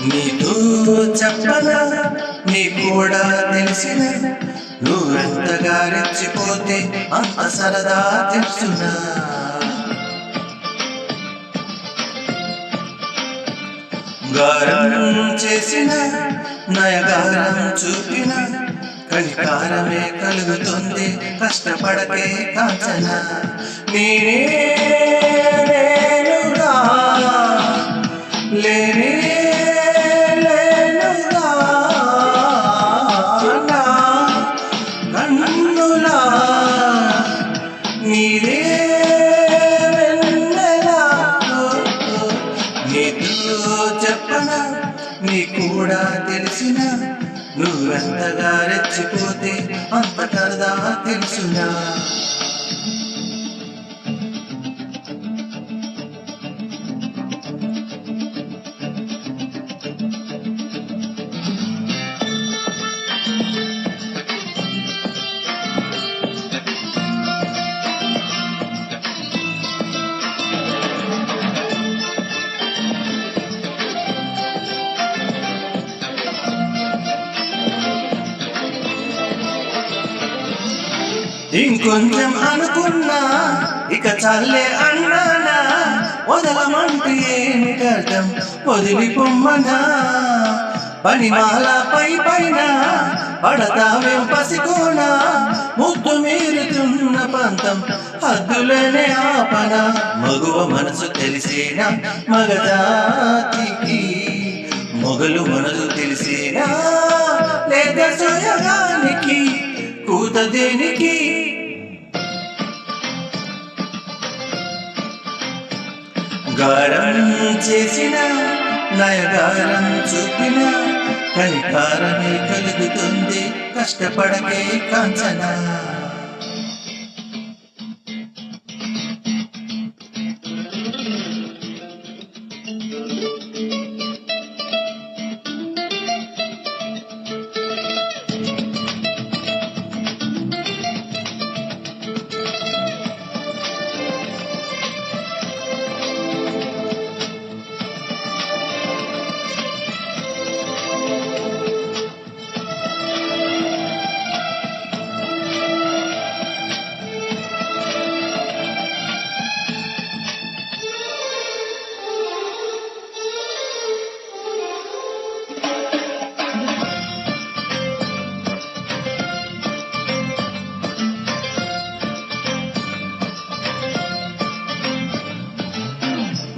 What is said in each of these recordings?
నీతో చెప్పనా నీ కూడా తెలిసిన నువ్వెంతగా రెచ్చిపోతే అంత సరదా తెలుసునా గారం చేసిన నయగారం చూపిన కనికారమే కలుగుతుంది కష్టపడకే కాంచన నేనేనుగా లేనే లేనుగా నా కన్నులా నీరే చెప్పనా నీ కూడా తెలిసిన నువ్వెంతగా రెచ్చిపోతే అంత సరదా తెలుసునా ఇంకొంచెం అనుకున్నా ఇక చల్లే అన్నానా వదలమంటే ఏమిటర్థం వదిలిపోమ్మనా పనిమాల పైన పడతావేం పసికోనా ముద్దు మీరుతున్న పంతం హద్దులనే ఆపన మగువ మనసు తెలిసేనా మగజాతికి మొగలు మనసు తెలిసేనా లేదా సోయగానికి కూత దేనికి గారం చేసిన నయగారం చూపిన కనికారమే కలుగుతుంది కష్టపడకే కాంచన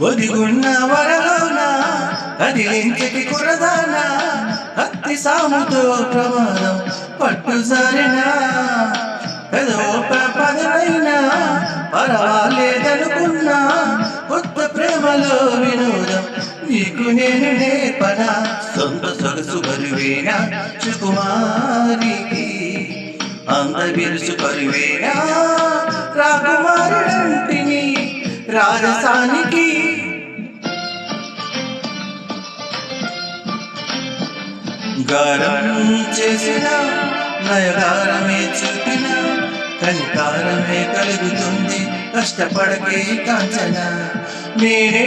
ఒదిగున్న వరలోన కదిలించకి కురదానా కత్తి సాముతో ప్రమాదం పట్టు సారినా పదవైనా పర్వాలేదనుకున్నా కొత్త ప్రేమలో వినోదం నీకు నేను నేర్పనా సొంత సొగసు బరువేనా సుకుమారికి అంద బిరుసు బరువేనా రాకుమారుడంటిని రాజసానికి గారం చేసిన నయగారమే చూపిన కనికారమే కలుగుతుంది కష్టపడకే కాంచన నేనే